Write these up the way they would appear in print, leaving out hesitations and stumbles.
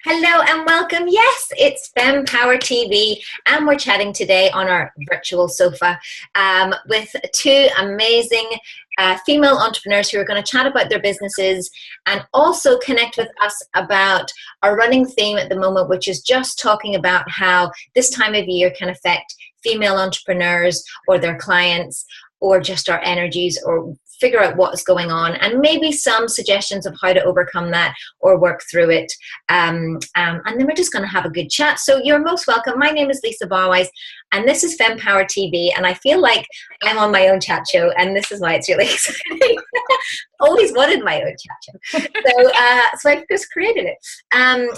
Hello and welcome. Yes, it's Fempower TV, and we're chatting today on our virtual sofa with two amazing female entrepreneurs who are going to chat about their businesses and also connect with us about our running theme at the moment, which is just talking about how this time of year can affect female entrepreneurs or their clients or just our energies, or figure out what's going on, and maybe some suggestions of how to overcome that or work through it. And then we're just going to have a good chat. So you're most welcome. My name is Lisa Barwise, and this is Fempower TV. And I feel like I'm on my own chat show, and this is why it's really exciting. Always wanted my own chat show, so I've just created it. I'm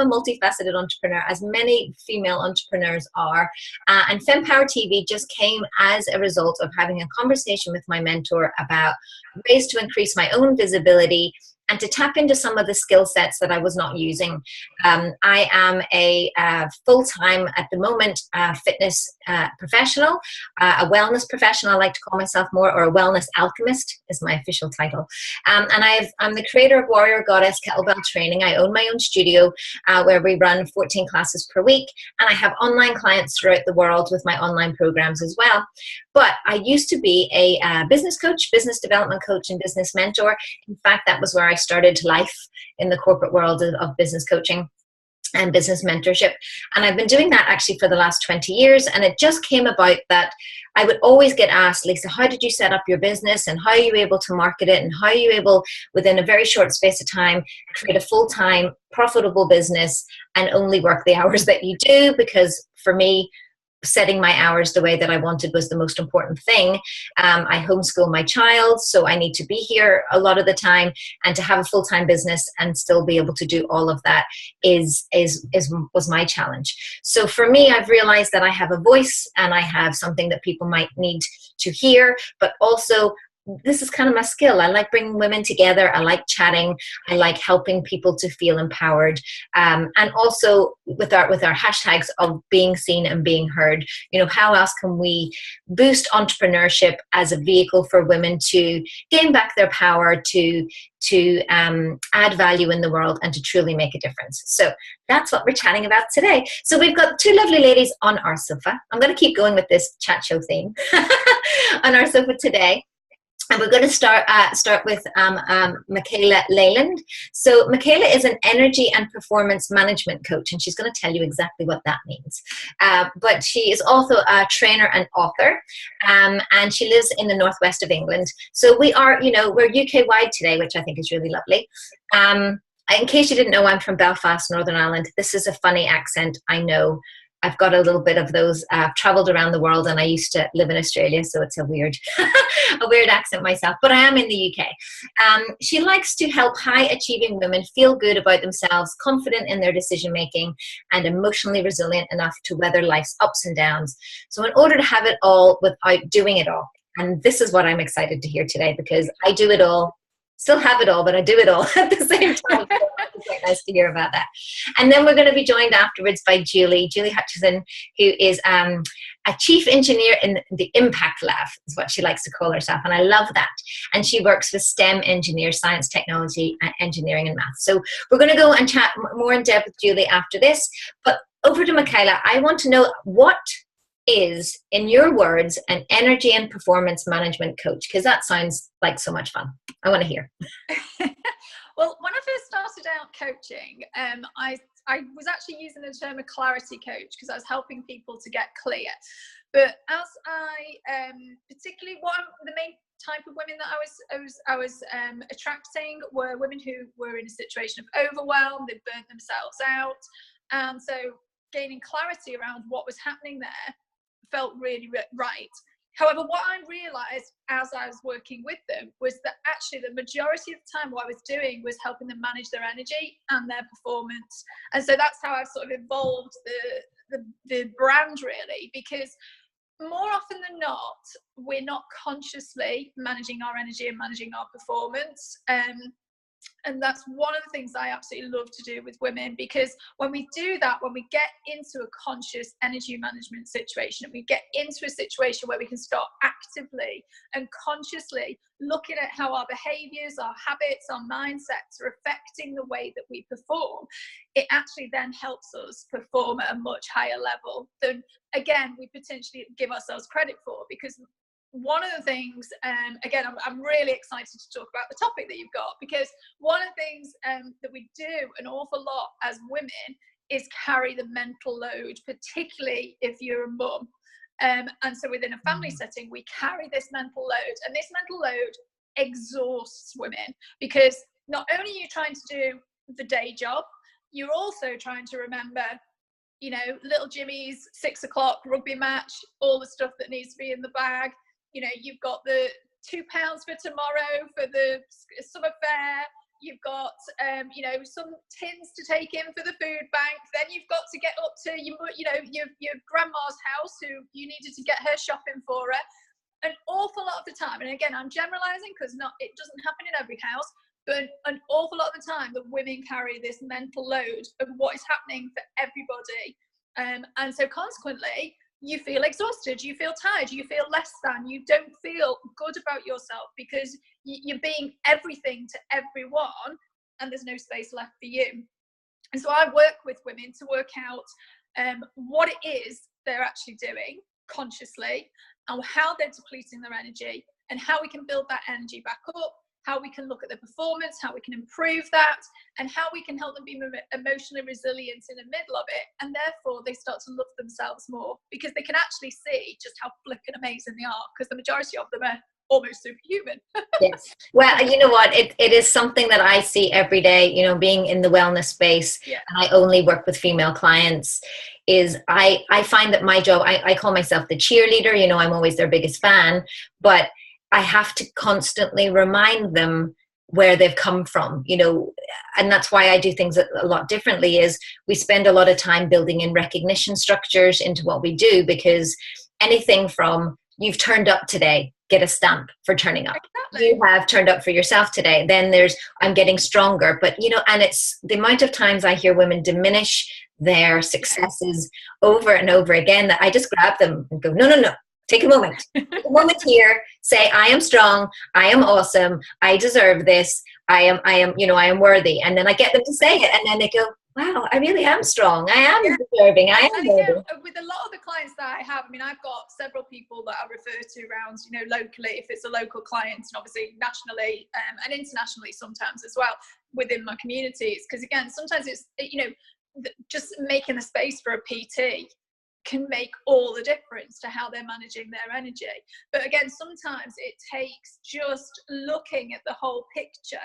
a multifaceted entrepreneur, as many female entrepreneurs are, and Fempower TV just came as a result of having a conversation with my mentor about ways to increase my own visibility and to tap into some of the skill sets that I was not using. I am a full-time, at the moment, fitness professional, a wellness professional, I like to call myself more, or a wellness alchemist is my official title. And I'm the creator of Warrior Goddess Kettlebell Training. I own my own studio where we run 14 classes per week, and I have online clients throughout the world with my online programs as well. But I used to be a business coach, business development coach, and business mentor. In fact, that was where I started life in the corporate world of business coaching and business mentorship. And I've been doing that actually for the last 20 years. And it just came about that I would always get asked, Lisa, how did you set up your business, and how are you able to market it, and how are you able, within a very short space of time, create a full-time profitable business and only work the hours that you do? Because for me, setting my hours the way that I wanted was the most important thing. I homeschool my child, so I need to be here a lot of the time, and to have a full-time business and still be able to do all of that was my challenge. So for me, I've realized that I have a voice and I have something that people might need to hear, but also this is kind of my skill. I like bringing women together. I like chatting. I like helping people to feel empowered. And also with our hashtags of being seen and being heard, how else can we boost entrepreneurship as a vehicle for women to gain back their power, to add value in the world, and to truly make a difference. So that's what we're chatting about today. So we've got two lovely ladies on our sofa. I'm going to keep going with this chat show theme on our sofa today. And we're going to start with Michala Leyland. So Michala is an energy and performance management coach, and she's going to tell you exactly what that means. But she is also a trainer and author, and she lives in the northwest of England. So we're UK-wide today, which I think is really lovely. In case you didn't know, I'm from Belfast, Northern Ireland. This is a funny accent, I know. I've got a little bit of those. I've traveled around the world, and I used to live in Australia, so it's a weird accent myself, but I am in the UK. She likes to help high-achieving women feel good about themselves, confident in their decision-making, and emotionally resilient enough to weather life's ups and downs. So in order to have it all without doing it all, and this is what I'm excited to hear today, because I do it all, still have it all, but I do it all at the same time. It's quite nice to hear about that. And then we're going to be joined afterwards by Julie Hutchison, who is a chief engineer in the Impact Lab, is what she likes to call herself. And I love that. And she works with STEM engineers, science, technology, engineering, and math. So we're going to go and chat more in depth with Julie after this. But over to Michala. I want to know, what is, in your words, an energy and performance management coach? Because that sounds like so much fun. I want to hear. Well, when I first started out coaching, I was actually using the term a clarity coach, because I was helping people to get clear. But as particularly the main type of women that I was attracting were women who were in a situation of overwhelm. They burnt themselves out, and so gaining clarity around what was happening there felt really right. However, what I realized as I was working with them was that actually the majority of the time what I was doing was helping them manage their energy and their performance. And so that's how I've sort of evolved the brand, really, because more often than not, we're not consciously managing our energy and managing our performance. And that's one of the things I absolutely love to do with women, because when we do that, when we get into a conscious energy management situation, and we get into a situation where we can start actively and consciously looking at how our behaviors, our habits, our mindsets are affecting the way that we perform, it actually then helps us perform at a much higher level than, again, we potentially give ourselves credit for. Because one of the things, again, I'm really excited to talk about the topic that you've got, because one of the things that we do an awful lot as women is carry the mental load, particularly if you're a mum. And so within a family setting, we carry this mental load, and this mental load exhausts women, because not only are you trying to do the day job, you're also trying to remember, you know, little Jimmy's 6 o'clock rugby match, all the stuff that needs to be in the bag. You know, you've got the £2 for tomorrow for the summer fair. You've got, you know, some tins to take in for the food bank. Then you've got to get up to your grandma's house, who you needed to get her shopping for her. An awful lot of the time, and again, I'm generalising because it doesn't happen in every house, but an awful lot of the time, the women carry this mental load of what is happening for everybody, and so consequently, you feel exhausted, you feel tired, you feel less than, you don't feel good about yourself, because you're being everything to everyone and there's no space left for you. And so I work with women to work out what it is they're actually doing consciously, and how they're depleting their energy, and how we can build that energy back up, how we can look at the performance, how we can improve that, and how we can help them be emotionally resilient in the middle of it. And therefore, they start to love themselves more, because they can actually see just how flipping amazing they are, because the majority of them are almost superhuman. Yes. Well, you know what? It is something that I see every day, you know, being in the wellness space, Yeah. and I only work with female clients, is I find that my job, I call myself the cheerleader, you know, I'm always their biggest fan, but I have to constantly remind them where they've come from, you know, and that's why I do things a lot differently. Is we spend a lot of time building in recognition structures into what we do, because anything from you've turned up today, get a stamp for turning up. Exactly. You have turned up for yourself today. Then there's I'm getting stronger. But, you know, and it's the amount of times I hear women diminish their successes over and over again, that I just grab them and go, no. Take a moment. Take a moment here. Say, I am strong. I am awesome. I deserve this. I am, you know, I am worthy. And then I get them to say it. And then they go, wow, I really am strong. I am deserving. I am worthy. With a lot of the clients that I have, I mean, I've got several people that I refer to around, you know, locally, if it's a local client, and obviously nationally and internationally sometimes as well within my communities. Because again, sometimes it's, you know, just making a space for a PT can make all the difference to how they're managing their energy. But again, sometimes it takes just looking at the whole picture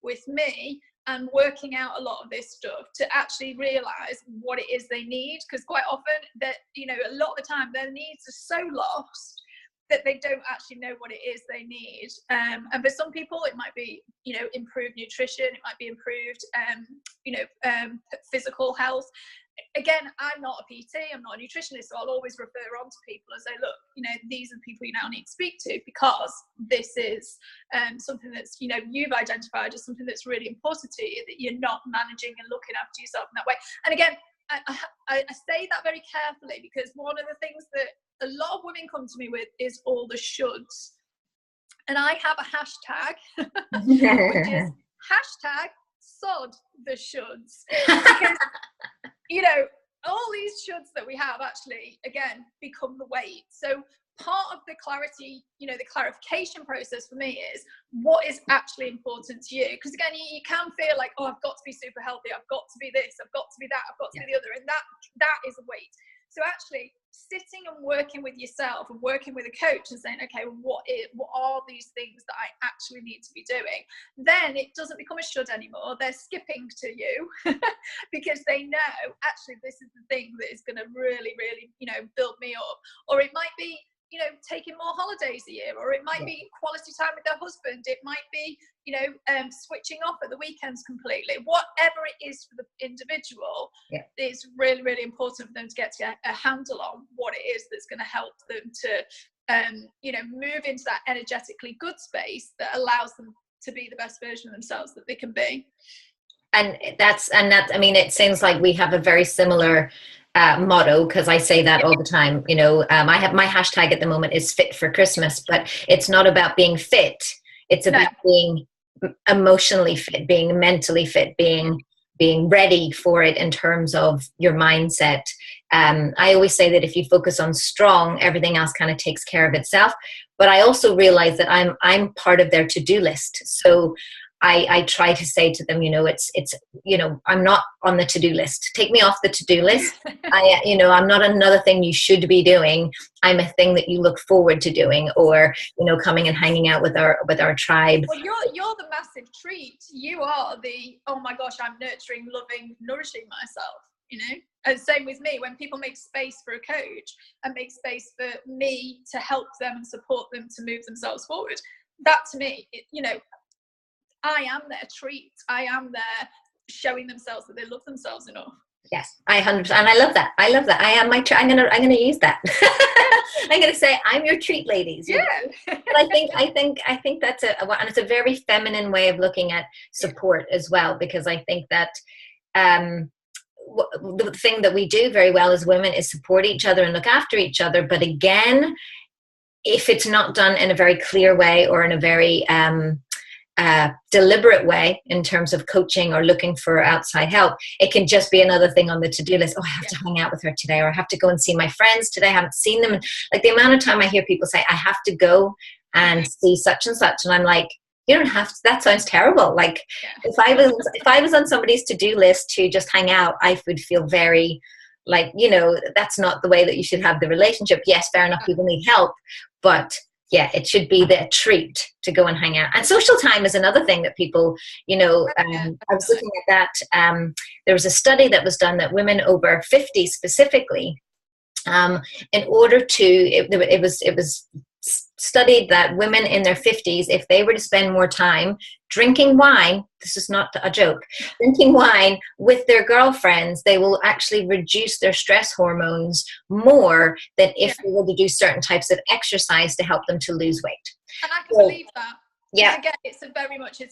with me and working out a lot of this stuff to actually realize what it is they need. Because quite often that, you know, a lot of the time their needs are so lost that they don't actually know what it is they need. And for some people it might be, you know, improved nutrition, it might be improved physical health. Again, I'm not a PT, I'm not a nutritionist, so I'll always refer on to people and say, look, you know, these are the people you now need to speak to, because this is something that's, you know, you've identified as something that's really important to you, that you're not managing and looking after yourself in that way. And again, I say that very carefully, because one of the things that a lot of women come to me with is all the shoulds. And I have a hashtag, which is hashtag sod the shoulds. Because, you know, all these shoulds that we have actually, again, become the weight. So part of the clarity, you know, the clarification process for me is what is actually important to you. Because again, you can feel like, oh, I've got to be super healthy, I've got to be this, I've got to be that, I've got to be the other. And that is a weight. So actually sitting and working with yourself and working with a coach and saying, okay, what are these things that I actually need to be doing? Then it doesn't become a should anymore. They're skipping to you because they know actually this is the thing that is going to really, really, you know, build me up. Or it might be, you know, taking more holidays a year, or it might be quality time with their husband. It might be, you know, switching off at the weekends completely. Whatever it is for the individual, is really, really important for them to get a handle on what it is that's going to help them to, you know, move into that energetically good space that allows them to be the best version of themselves that they can be. And that's, I mean, it seems like we have a very similar motto, because I say that all the time. You know, I have my hashtag at the moment is fit for Christmas, but it's not about being fit. It's about being emotionally fit, being mentally fit, being ready for it in terms of your mindset. I always say that if you focus on strong, everything else kind of takes care of itself. But I also realize that I'm part of their to-do list. So I try to say to them, you know, it's, you know, I'm not on the to-do list. Take me off the to-do list. You know, I'm not another thing you should be doing. I'm a thing that you look forward to doing, or, you know, coming and hanging out with our tribe. Well, you're the massive treat. You are the, oh my gosh, I'm nurturing, loving, nourishing myself, you know. And same with me, when people make space for a coach and make space for me to help them and support them to move themselves forward. That to me, you know, I am their treat. I am there showing themselves that they love themselves enough. Yes, I 100%, and I love that. I love that. I am my. I'm gonna use that. I'm gonna say I'm your treat, ladies. Yeah. But I think that's and it's a very feminine way of looking at support as well, because I think that the thing that we do very well as women is support each other and look after each other. But again, if it's not done in a very clear way or in a very deliberate way in terms of coaching or looking for outside help, it can just be another thing on the to-do list. Oh, I have to hang out with her today, or I have to go and see my friends today. I haven't seen them. Like the amount of time I hear people say, I have to go and see such and such. And I'm like, you don't have to. That sounds terrible. Like if I was on somebody's to-do list to just hang out, I would feel very like, you know, that's not the way that you should have the relationship. Yes, fair enough, people need help, but yeah, it should be the treat to go and hang out. And social time is another thing that people, you know, I was looking at that. There was a study that was done that women over 50 specifically, in order to, it was studied that women in their 50s, if they were to spend more time drinking wine, this is not a joke, drinking wine with their girlfriends, they will actually reduce their stress hormones more than if they were to do certain types of exercise to help them to lose weight. And I can believe that. Yeah. Again, it's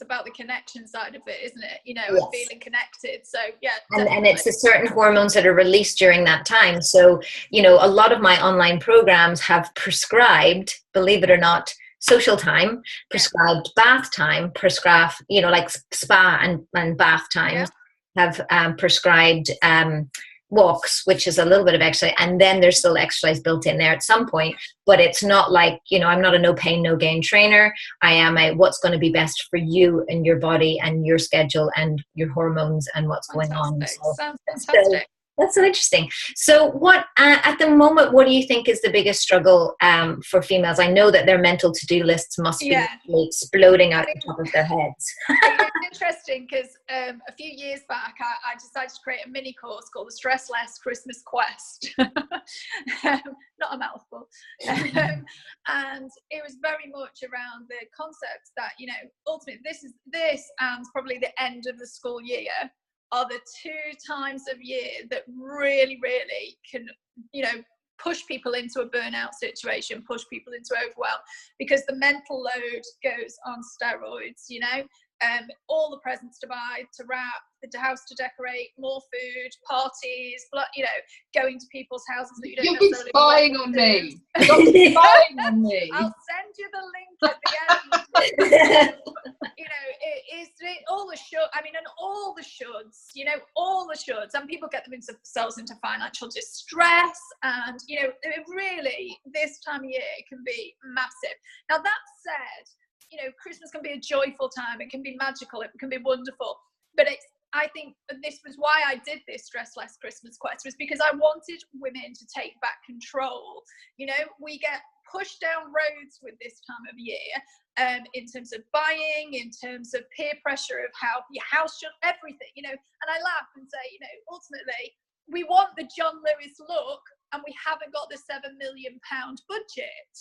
about the connection side of it, isn't it? You know, yes. And feeling connected. So yeah. And it's the certain hormones that are released during that time. So, you know, a lot of my online programs have prescribed, believe it or not, social time, prescribed bath time, prescribed, you know, like spa and bath times, have prescribed walks, which is a little bit of exercise, and then there's still exercise built in there at some point. But it's not like, you know, I'm not a no pain no gain trainer. I am a what's going to be best for you and your body and your schedule and your hormones and what's going on. So, sounds fantastic. That's so interesting. So what, at the moment, what do you think is the biggest struggle for females? I know that their mental to-do lists must be exploding out the top of their heads. It's interesting because a few years back, I decided to create a mini course called the Stress Less Christmas Quest. Not a mouthful. And it was very much around the concept that, you know, ultimately this and probably the end of the school year are the two times of year that really, really can, you know, push people into a burnout situation, push people into overwhelm, because the mental load goes on steroids, you know. All the presents to buy, to wrap, the house to decorate, more food, parties, you know, going to people's houses that you don't necessarily spying on me. You're spying on me. I'll send you the link at the end. You know, all the shoulds, you know, all the shoulds, and people get themselves into financial distress, and, you know, really this time of year can be massive. Now that said, you know, Christmas can be a joyful time, it can be magical, it can be wonderful, but I think this was why I did this Stress Less Christmas Quest, was because I wanted women to take back control. You know, we get pushed down roads with this time of year, in terms of buying, in terms of peer pressure of how your house should, everything, you know. And I laugh and say, you know, ultimately we want the John Lewis look and we haven't got the £7 million budget,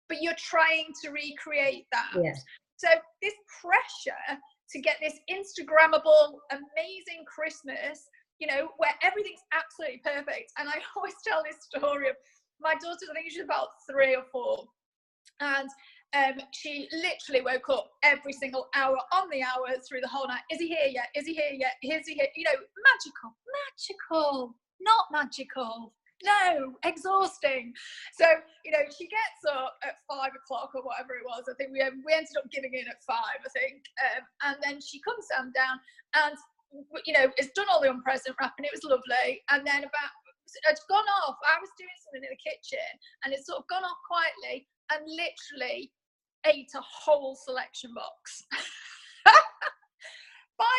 but you're trying to recreate that. Yes. So this pressure to get this Instagrammable, amazing Christmas, you know, where everything's absolutely perfect. And I always tell this story of my daughter, I think she's about 3 or 4. And she literally woke up every single hour on the hour through the whole night. Is he here yet? Is he here yet? Is he here? You know, magical, not magical. No, exhausting. So, you know, she gets up at 5 o'clock or whatever it was. I think we ended up giving in at 5, I think. And then she comes down and, you know, it's done all the present wrapping. It was lovely. And then it's gone off. I was doing something in the kitchen and it's sort of gone off quietly and literally ate a whole selection box. By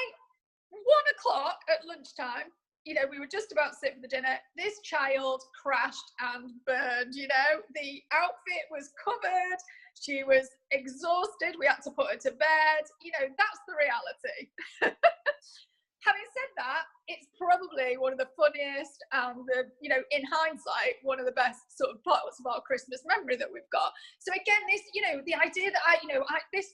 1 o'clock at lunchtime, you know, we were just about to sit for the dinner. This child crashed and burned, you know. The outfit was covered. She was exhausted. We had to put her to bed. You know, that's the reality. Having said that, it's probably one of the funniest and you know, in hindsight, one of the best sort of parts of our Christmas memory that we've got. So again, this, you know, the idea that this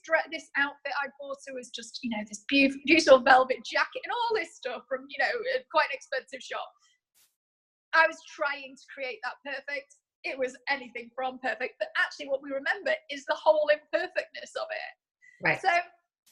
outfit I bought her was just, you know, this beautiful velvet jacket and all this stuff from, you know, quite an expensive shop. I was trying to create that perfect. It was anything from perfect, but actually what we remember is the whole imperfectness of it. Right. So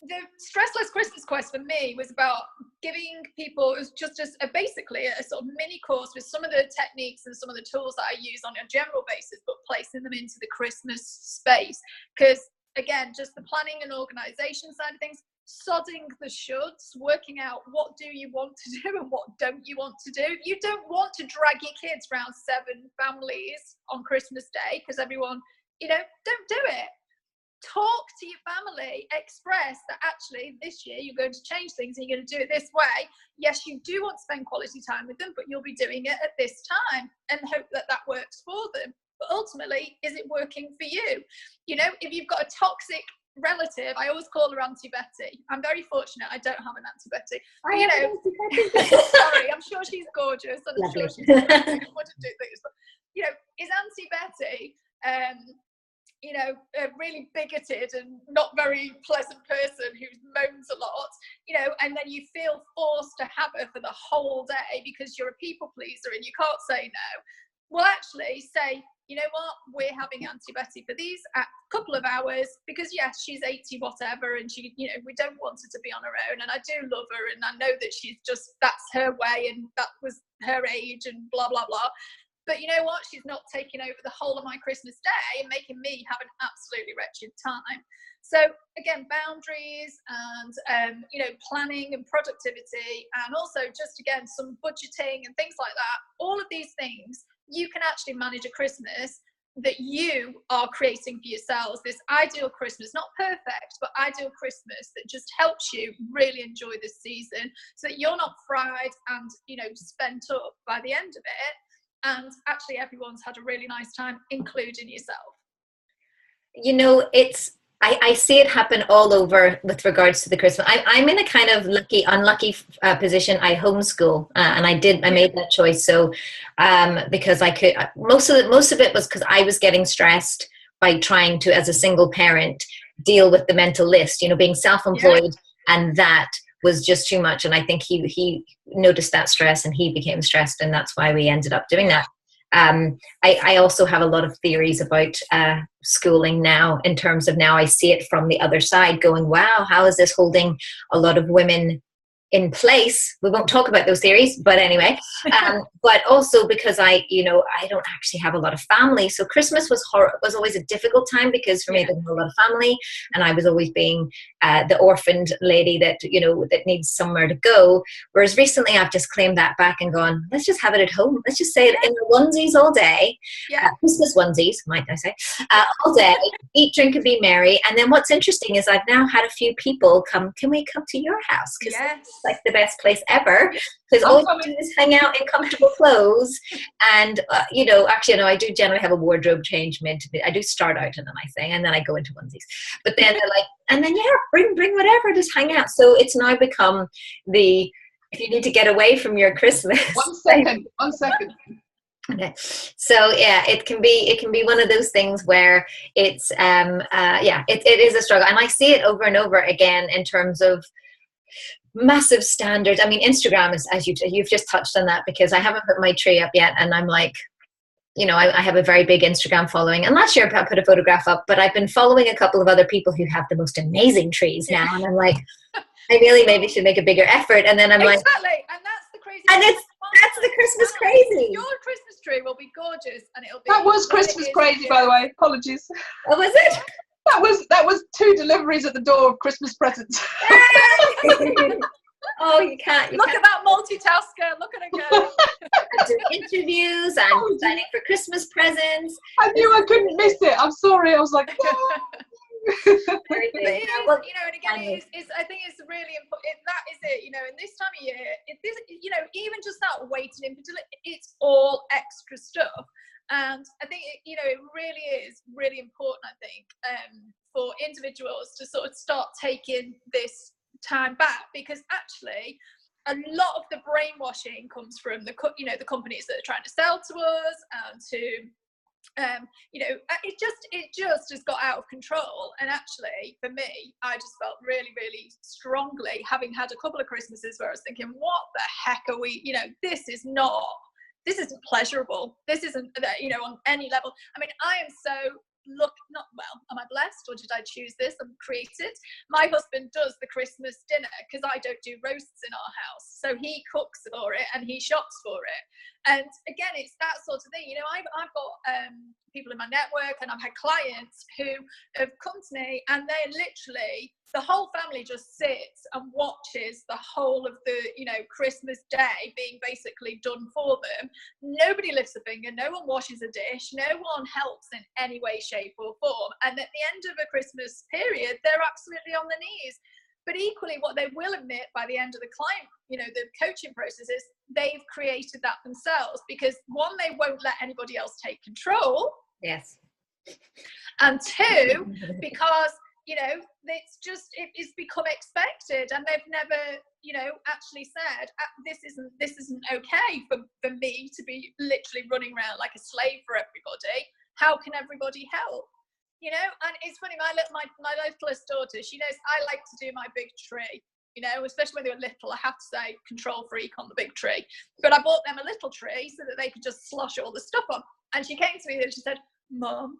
the Stressless Christmas Quest for me was about giving people, it was just basically a sort of mini course with some of the techniques and some of the tools that I use on a general basis, but placing them into the Christmas space. Because again, just the planning and organization side of things, sodding the shoulds, working out what do you want to do and what don't you want to do. You don't want to drag your kids around 7 families on Christmas Day because everyone, you know, don't do it. Talk to your family, express that actually this year you're going to change things and you're going to do it this way. Yes, you do want to spend quality time with them, but you'll be doing it at this time and hope that that works for them. But ultimately, is it working for you? You know, if you've got a toxic relative, I always call her Auntie Betty. I'm very fortunate I don't have an Auntie Betty. But, you know, sorry, I'm sure she's gorgeous. And I'm sure she's gorgeous. I wouldn't do things, but, you know, is Auntie Betty you know, a really bigoted and not very pleasant person who moans a lot, you know, and then you feel forced to have her for the whole day because you're a people pleaser and you can't say no. Well, actually say, you know what, we're having Auntie Betty for these a couple of hours because yes, she's 80 whatever and she, you know, we don't want her to be on her own and I do love her and I know that she's just, that's her way and that was her age and blah, blah, blah. But you know what? She's not taking over the whole of my Christmas day and making me have an absolutely wretched time. So again, boundaries and, you know, planning and productivity and also just, again, some budgeting and things like that. All of these things, you can actually manage a Christmas that you are creating for yourselves. This ideal Christmas, not perfect, but ideal Christmas that just helps you really enjoy this season so that you're not fried and, you know, spent up by the end of it. And actually everyone's had a really nice time, including yourself. You know, I see it happen all over with regards to the Christmas. I'm in a kind of unlucky position. I homeschool and I made that choice. So because I could, most of it was because I was getting stressed by trying to, as a single parent, deal with the mental list, you know, being self-employed, and that was just too much. And I think he noticed that stress and he became stressed, and that's why we ended up doing that. I also have a lot of theories about schooling now, in terms of now I see it from the other side going, wow, how is this holding a lot of women in place? We won't talk about those theories, but anyway, but also because I don't actually have a lot of family. So Christmas was always a difficult time because for me, I didn't have a lot of family and I was always being the orphaned lady that, you know, that needs somewhere to go. Whereas recently I've just claimed that back and gone, let's just have it at home. Let's just say it in the onesies all day. Christmas onesies, might I say, all day, eat, drink and be merry. And then what's interesting is I've now had a few people come, can we come to your house? Because like the best place ever, because all you do is hang out in comfortable clothes. And you know, actually, no, I do generally have a wardrobe change I do start out in a nice thing and then I go into onesies, but then they're like, and then bring whatever, just hang out. So it's now become if you need to get away from your Christmas. One second. Okay, so yeah, it can be one of those things where it's it is a struggle, and I see it over and over again in terms of massive standards. I mean, Instagram is, as you've just touched on that, because I haven't put my tree up yet and I'm like, you know, I have a very big Instagram following, and last year I put a photograph up, but I've been following a couple of other people who have the most amazing trees now, and I'm like, I really maybe should make a bigger effort. And then I'm like, exactly, and that's the crazy. And that's the Christmas crazy. Your Christmas tree will be gorgeous, and it'll be. That was Christmas crazy, by the way. Apologies. Oh, was it? That was 2 deliveries at the door of Christmas presents. Oh, you can't. Look at that multitasker. Look at her go. I'm doing interviews. I'm signing for Christmas presents. I knew I couldn't miss it. I'm sorry. I was like, But it is, you know, and again, I think it's really important. That is it, you know, in this time of year, you know, even just that waiting in particular, it's all extra stuff. And I think, you know, it really is really important, I think, for individuals to sort of start taking this time back, because actually a lot of the brainwashing comes from the companies that are trying to sell to us and to you know, it just has got out of control. And actually for me, I just felt really, really strongly, having had a couple of Christmases where I was thinking, what the heck are we, you know, this isn't pleasurable, this isn't, you know, on any level. I mean, I am so am I blessed, or did I choose this? I'm created. My husband does the Christmas dinner because I don't do roasts in our house, so he cooks for it and he shops for it. And again, it's that sort of thing, you know. I've got people in my network, and I've had clients who have come to me, and they literally, the whole family just sits and watches the whole of the, you know, Christmas day being basically done for them. Nobody lifts a finger, no one washes a dish, no one helps in any way, shape or form. And at the end of a Christmas period, they're absolutely on their knees. But equally, what they will admit by the end of the client, you know, the coaching process, is they've created that themselves, because one, they won't let anybody else take control. Yes. And 2, because, you know, it's become expected, and they've never, you know, actually said, this isn't okay for me to be literally running around like a slave for everybody. How can everybody help? You know, and it's funny, my littlest daughter, she knows I like to do my big tree, you know, especially when they were little. I have to say, control freak on the big tree. But I bought them a little tree so that they could just slosh all the stuff on. And she came to me and she said, Mum,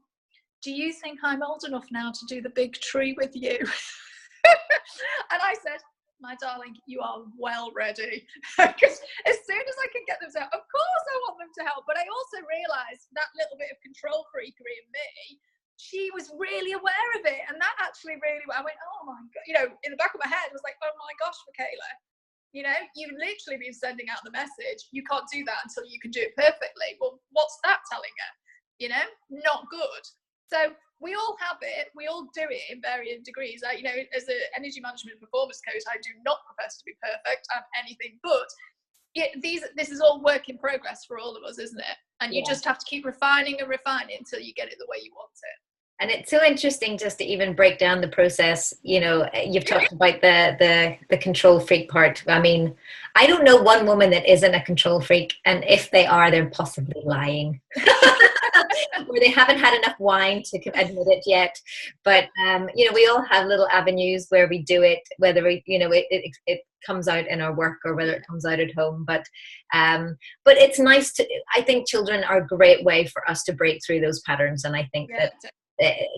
do you think I'm old enough now to do the big tree with you? And I said, my darling, you are well ready. Because as soon as I can get them to help, of course I want them to help. But I also realised that little bit of control freakery in me, she was really aware of it. And that actually really, I went, oh my God, you know, in the back of my head, I was like, oh my gosh, Michala, you know, you've literally been sending out the message. You can't do that until you can do it perfectly. Well, what's that telling her? You know, not good. So we all have it. We all do it in varying degrees. You know, as an energy management performance coach, I do not profess to be perfect. I'm anything but. This is all work in progress for all of us, isn't it? And you just have to keep refining and refining until you get it the way you want it. And it's so interesting just to even break down the process. You know, you've talked about the control freak part. I mean, I don't know one woman that isn't a control freak, and if they are, they're possibly lying. Or they haven't had enough wine to admit it yet. But you know, we all have little avenues where we do it, whether we, you know, it comes out in our work or whether it comes out at home. But it's nice to, I think children are a great way for us to break through those patterns. And I think that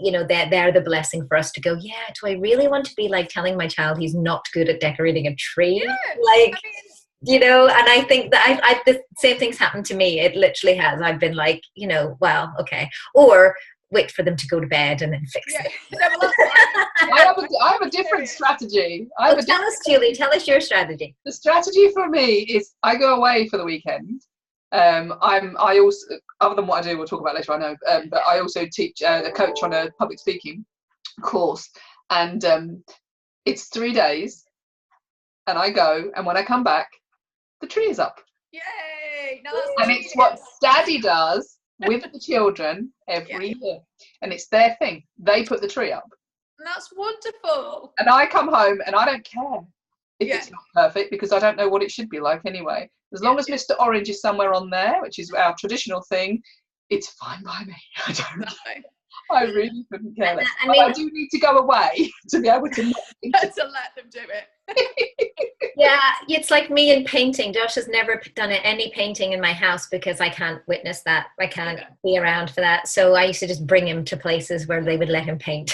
you know, they're the blessing for us to go, yeah, do I really want to be like telling my child he's not good at decorating a tree? Like, you know, and I think that the same thing's happened to me. It literally has. I've been like, you know, well, okay. Or wait for them to go to bed and then fix it. I have a different strategy. Tell us, Julie, tell us your strategy. The strategy for me is I go away for the weekend. I also, other than what I do, we'll talk about later, I know, but I also teach a coach on a public speaking course, and it's 3 days, and I go, and when I come back, the tree is up. Yay! And it's what Daddy does with the children every year, and it's their thing. They put the tree up. And that's wonderful. And I come home and I don't care if it's not perfect, because I don't know what it should be like anyway. As long as Mr. Orange is somewhere on there, which is our traditional thing, it's fine by me. I don't know. I really couldn't care less. I do need to go away to be able to to let them do it. Yeah, Yeah, it's like me in painting. Josh has never done any painting in my house because I can't witness that. I can't be around for that. So I used to just bring him to places where they would let him paint.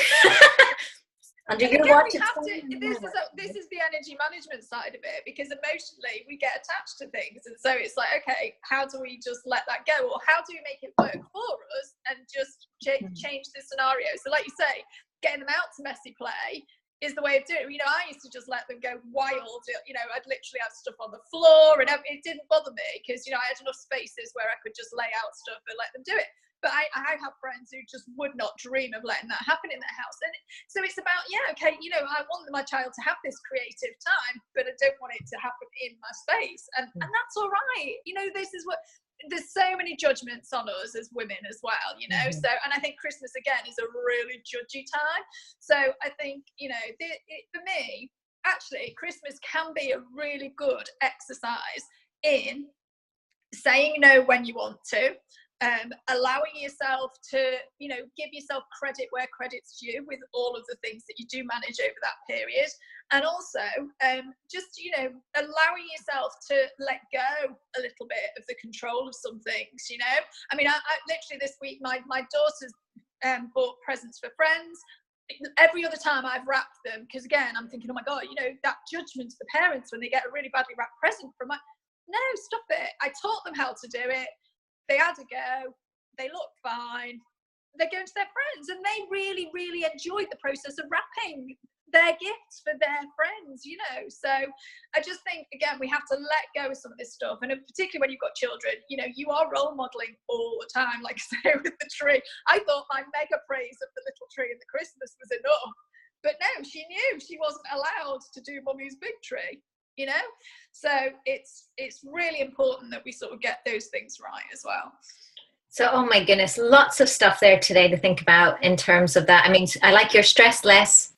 Under your watch. This is the energy management side of it, because emotionally we get attached to things, and so it's like, okay, how do we just let that go, or how do we make it work for us and just change the scenario? So like you say, getting them out to messy play is the way of doing it. You know, I used to just let them go wild. You know, I'd literally have stuff on the floor, and it didn't bother me because, you know, I had enough spaces where I could just lay out stuff and let them do it. But I have friends who just would not dream of letting that happen in their house. And so it's about, okay, you know, I want my child to have this creative time, but I don't want it to happen in my space. And that's all right. You know, this is what, there's so many judgments on us as women as well, you know. So, and I think Christmas again is a really judgy time. So I think, you know, for me, actually, Christmas can be a really good exercise in saying no when you want to. Allowing yourself to, you know, give yourself credit where credit's due with all of the things that you do manage over that period, and also just, you know, allowing yourself to let go a little bit of the control of some things. You know, I mean, I literally this week my daughter's bought presents for friends. Every other time I've wrapped them, because again I'm thinking, oh my god, you know, that judgment of the parents when they get a really badly wrapped present from no, stop it. I taught them how to do it. They had a go, they look fine, they're going to their friends, and they really, really enjoyed the process of wrapping their gifts for their friends, you know. So I just think, again, we have to let go of some of this stuff, and particularly when you've got children, you know, you are role modelling all the time, like I say with the tree. I thought my mega praise of the little tree and the Christmas was enough, but no, she knew she wasn't allowed to do Mummy's big tree. You know, so it's really important that we sort of get those things right as well. So, oh my goodness, lots of stuff there today to think about in terms of that. I mean, I like your stress less.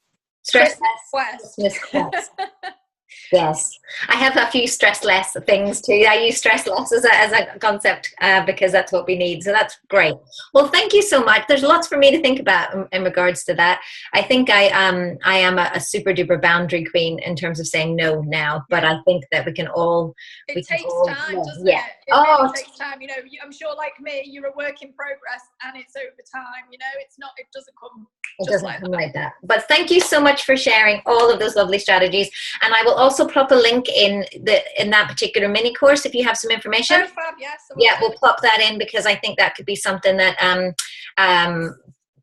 Yes, I have a few stress less things too. I use stress less as a concept because that's what we need. So that's great. Well, thank you so much. There's lots for me to think about in regards to that. I think I am a super duper boundary queen in terms of saying no now, but I think that we can all. It takes time, doesn't it? It really takes time. You know, I'm sure, like me, you're a work in progress, and it's over time. You know, it's not. It doesn't come. It doesn't come like that. But thank you so much for sharing all of those lovely strategies, and I will also plop a link in that particular mini course if you have some information. Oh, fab, yes. Yeah, we'll plop that in because I think that could be something that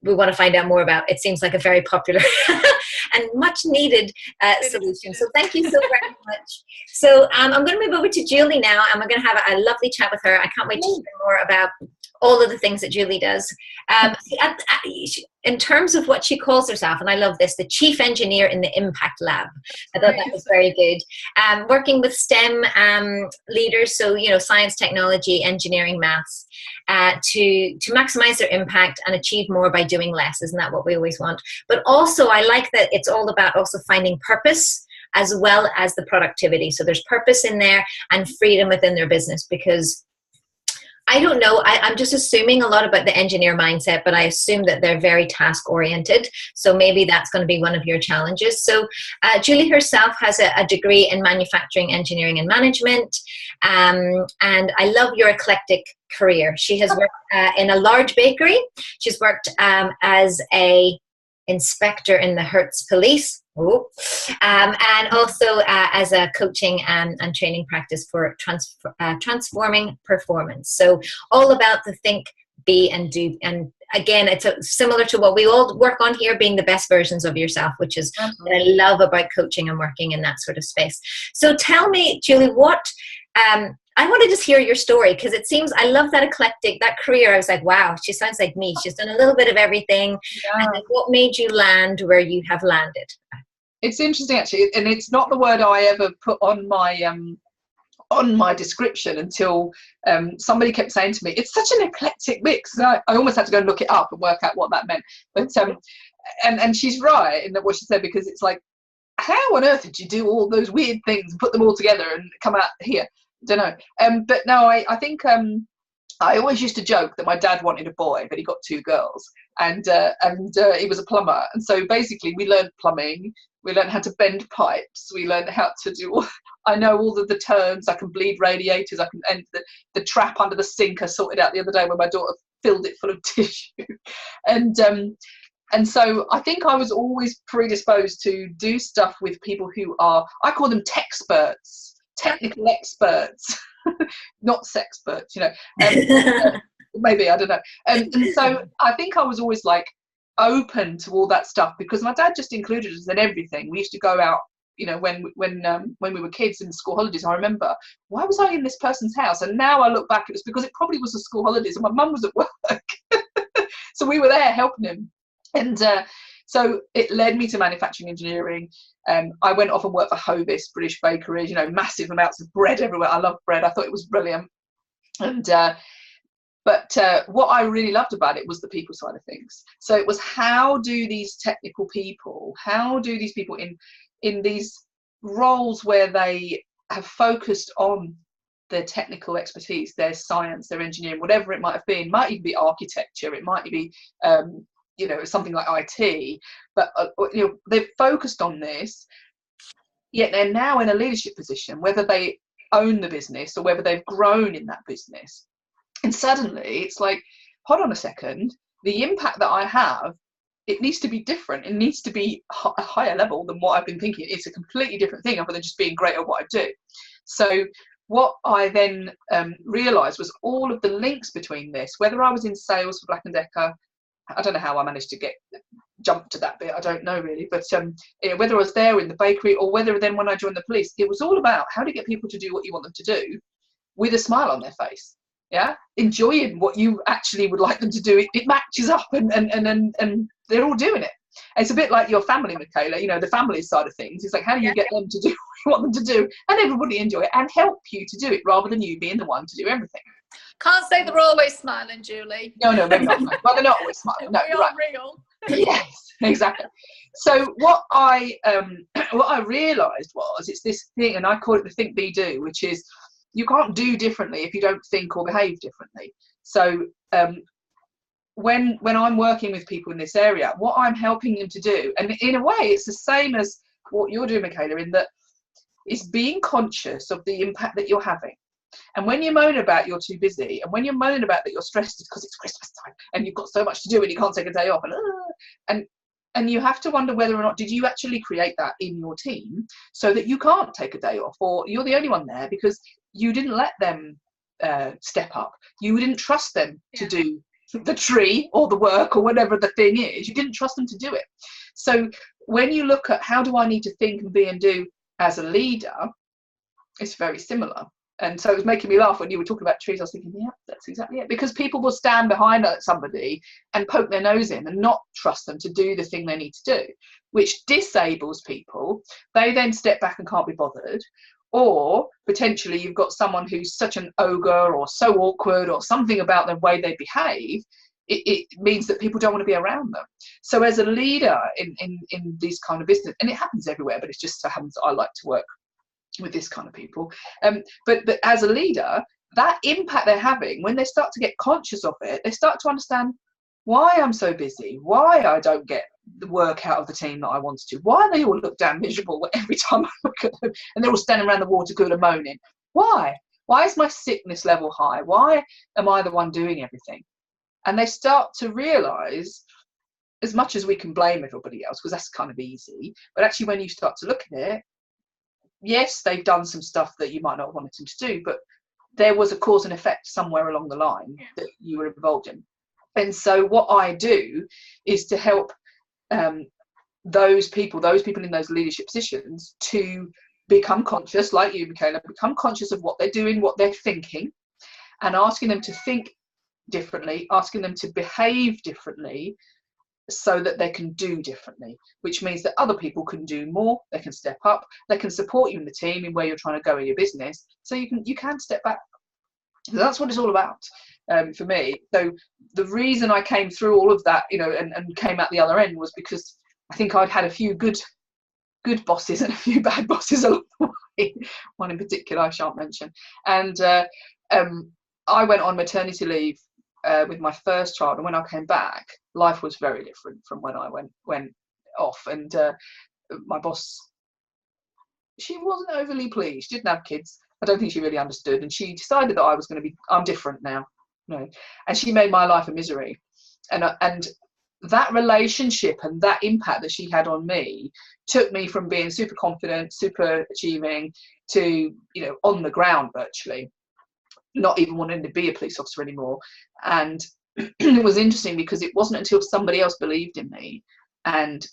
we want to find out more about. It seems like a very popular and much needed solution. So thank you so very much. So I'm going to move over to Julie now, and we're going to have a lovely chat with her. I can't wait to hear more about all of the things that Julie does. In terms of what she calls herself, and I love this, the Chief Engineer in the Impact Lab. I thought that was very good. Working with STEM leaders, so, you know, science, technology, engineering, maths, to maximize their impact and achieve more by doing less. Isn't that what we always want? But also, I like that it's all about also finding purpose as well as the productivity. So there's purpose in there and freedom within their business, because I don't know. I'm just assuming a lot about the engineer mindset, but I assume that they're very task oriented. So maybe that's going to be one of your challenges. So Julie herself has a degree in manufacturing, engineering, and management. And I love your eclectic career. She has worked in a large bakery. She's worked as a inspector in the Hertz police. And also as a coaching and training practice for transforming performance. So all about the think, be, and do. And again, it's similar to what we all work on here, being the best versions of yourself, which is what I love about coaching and working in that sort of space. So tell me, Julie, what I want to just hear your story, because it seems, I love that eclectic, that career. I was like, wow, she sounds like me. She's done a little bit of everything. Yeah. And what made you land where you have landed? It's interesting, actually, and it's not the word I ever put on my description until somebody kept saying to me, it's such an eclectic mix. And I almost had to go and look it up and work out what that meant. But and she's right in what she said, because it's like, how on earth did you do all those weird things and put them all together and come out here? Don't know. But no, I think I always used to joke that my dad wanted a boy, but he got 2 girls, and he was a plumber. And so basically, we learned plumbing. We learned how to bend pipes. We learned how to do. I know all of the terms. I can bleed radiators. I can end the trap under the sink. I sorted out the other day when my daughter filled it full of tissue, and so I think I was always predisposed to do stuff with people who are, I call them techsperts, technical experts. Not sexperts, you know. Maybe, I don't know. And so I think I was always like open to all that stuff because my dad just included us in everything. We used to go out, you know, when we were kids in school holidays. I remember, why was I in this person's house? And now I look back, it was because it probably was the school holidays and my mum was at work. So we were there helping him. And so it led me to manufacturing engineering. I went off and worked for Hovis, British bakeries, you know, massive amounts of bread everywhere. I love bread. I thought it was brilliant. And but what I really loved about it was the people side of things. So it was, how do these technical people, how do these people in these roles where they have focused on their technical expertise, their science, their engineering, whatever it might have been, might even be architecture, it might be you know, something like IT, but you know, they've focused on this, yet they're now in a leadership position, whether they own the business or whether they've grown in that business. And suddenly it's like, hold on a second, the impact that I have, it needs to be different. It needs to be a higher level than what I've been thinking. It's a completely different thing other than just being great at what I do. So what I then realised was all of the links between this, whether I was in sales for Black & Decker, I don't know how I managed to jump to that bit, I don't know really, but you know, whether I was there in the bakery or whether then when I joined the police, it was all about how to get people to do what you want them to do with a smile on their face, yeah, enjoying what you actually would like them to do. It matches up and they're all doing it. And it's a bit like your family, Michala, you know, the family side of things. It's like, how do you get them to do what you want them to do and everybody enjoy it and help you to do it rather than you being the one to do everything. Can't say they're always smiling, Julie. No, maybe not. Well, they're not always smiling. No, you're right. Real. Yes, exactly. So what I realised was, it's this thing, and I call it the think, be, do, which is you can't do differently if you don't think or behave differently. So when I'm working with people in this area, what I'm helping them to do, and in a way it's the same as what you're doing, Michala, in that is being conscious of the impact that you're having. And when you moan about you're too busy, and when you moan about that you're stressed because it's Christmas time and you've got so much to do and you can't take a day off, and you have to wonder whether or not did you actually create that in your team so that you can't take a day off, or you're the only one there because you didn't let them step up, you didn't trust them to do the tree or the work or whatever the thing is, you didn't trust them to do it. So when you look at how do I need to think and be and do as a leader, it's very similar. And so it was making me laugh when you were talking about trees. I was thinking, yeah, that's exactly it. Because people will stand behind somebody and poke their nose in and not trust them to do the thing they need to do, which disables people. They then step back and can't be bothered. Or potentially you've got someone who's such an ogre or so awkward or something about the way they behave. It means that people don't want to be around them. So as a leader in these kind of business, and it happens everywhere, but it's just so happens that I like to work with this kind of people, but as a leader, that impact they're having, when they start to get conscious of it, they start to understand why I'm so busy, why I don't get the work out of the team that I want to, why they all look damn miserable every time I look at them and they're all standing around the water cooler moaning. Why is my sickness level high? Why am I the one doing everything? And they start to realise, as much as we can blame everybody else, because that's kind of easy, but actually when you start to look at it, yes, they've done some stuff that you might not have wanted them to do, but there was a cause and effect somewhere along the line that you were involved in. And so what I do is to help those people in those leadership positions to become conscious, like you, Michala, become conscious of what they're doing, what they're thinking, and asking them to think differently, asking them to behave differently, so that they can do differently, which means that other people can do more, they can step up, they can support you in the team in where you're trying to go in your business, so you can step back. So that's what it's all about for me. So the reason I came through all of that, you know, and came out the other end was because I think I'd had a few good bosses and a few bad bosses along the way, one in particular I shan't mention, and I went on maternity leave with my first child, and when I came back, life was very different from when I went off. And my boss, she wasn't overly pleased. She didn't have kids. I don't think she really understood, and she decided that I was going to be, I'm different now, and she made my life a misery. And that relationship and that impact that she had on me took me from being super confident, super achieving, to, on the ground virtually, not even wanting to be a police officer anymore. And it was interesting because it wasn't until somebody else believed in me and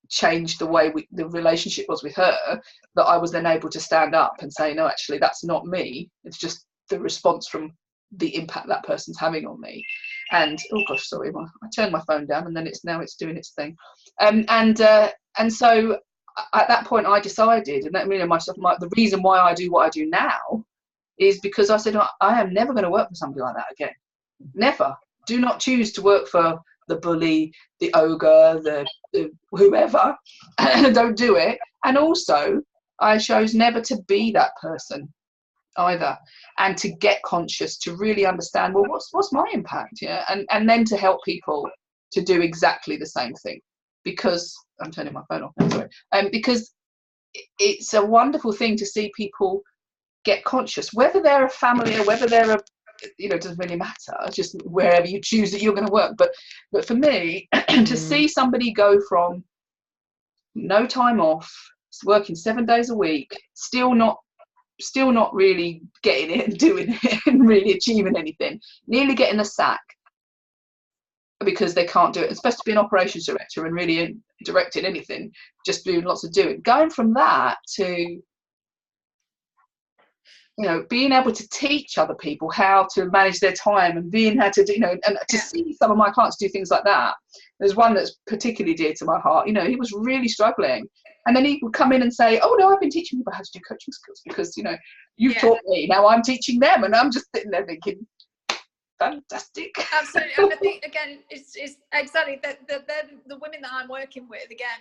changed the way the relationship was with her that I was then able to stand up and say, no, actually, that's not me. It's just the response from the impact that person's having on me. And oh gosh, sorry, I turned my phone down, and then it's doing its thing. And so at that point I decided, and the reason why I do what I do now is because I said, I am never going to work for somebody like that again. Never. Do not choose to work for the bully, the ogre, the whoever. Don't do it. And also, I chose never to be that person either, and to get conscious, to really understand, well, what's my impact, and then to help people to do exactly the same thing. Because I'm turning my phone off now, sorry. Because it's a wonderful thing to see people get conscious, whether they're a family or whether they're it doesn't really matter, just wherever you choose that you're going to work. But for me, to see somebody go from no time off, working 7 days a week, still not really getting it and doing it and really achieving anything, nearly getting the sack because they can't do it. It's supposed to be an operations director and really directing anything, just doing lots of doing. Going from that to being able to teach other people how to manage their time, and being how to do, and to see some of my clients do things like that. There's one that's particularly dear to my heart. He was really struggling, and then he would come in and say, oh no, I've been teaching people how to do coaching skills because you've taught me, now I'm teaching them. And I'm just sitting there thinking, fantastic. Absolutely. And I think again, it's exactly the women that I'm working with. Again,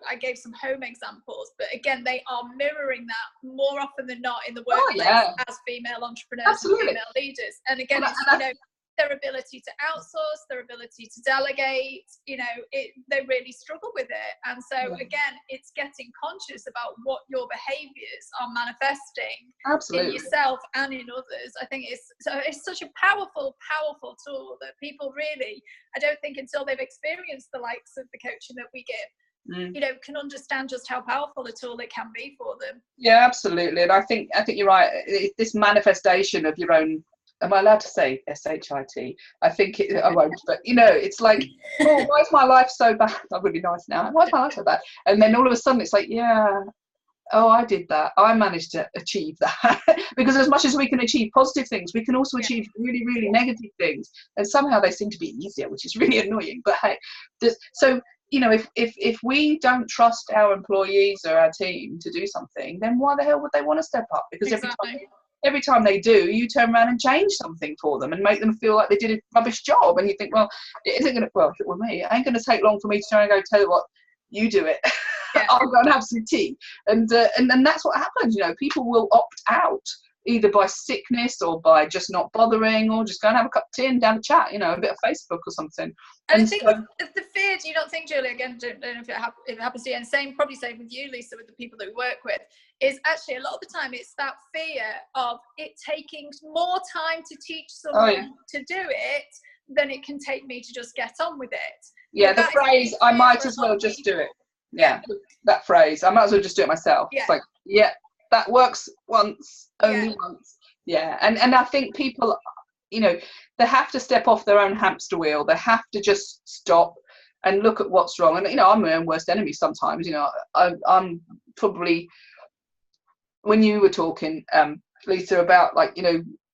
I gave some home examples, but again, they are mirroring that more often than not in the workplace as female entrepreneurs and female leaders. And again, it's their ability to outsource, their ability to delegate, they really struggle with it. And so again, it's getting conscious about what your behaviors are manifesting in yourself and in others. I think it's such a powerful tool that people really, I don't think until they've experienced the likes of the coaching that we give, can understand just how powerful a tool it can be for them. Yeah, absolutely. And I think you're right. This manifestation of your own, am I allowed to say SHIT? I think I won't, but it's like, oh, why is my life so bad? I'm really nice now. Why is my life so bad? And then all of a sudden it's like, I did that. I managed to achieve that. Because as much as we can achieve positive things, we can also achieve really, really negative things. And somehow they seem to be easier, which is really annoying. But hey, so if we don't trust our employees or our team to do something, then why the hell would they want to step up? Because every time they do, you turn around and change something for them and make them feel like they did a rubbish job. And you think, well, it isn't going to, well, if it were me, it ain't going to take long for me to try and go, tell you what, you do it. I'll go and have some tea. And that's what happens. People will opt out either by sickness or by just not bothering, or just go and have a cup of tea and down a chat, a bit of Facebook or something. And I think the fear, do you not think, Julie, again, don't know if it happens to you, and probably same with you, Lisa, with the people that we work with, is actually a lot of the time it's that fear of it taking more time to teach someone to do it than it can take me to just get on with it. Yeah, the phrase, I might as well just do it. Yeah, that phrase, I might as well just do it myself. It's like, that works once, only once. Yeah, and I think people, they have to step off their own hamster wheel. They have to just stop and look at what's wrong. And I'm my own worst enemy sometimes. I'm probably, when you were talking, Lisa, about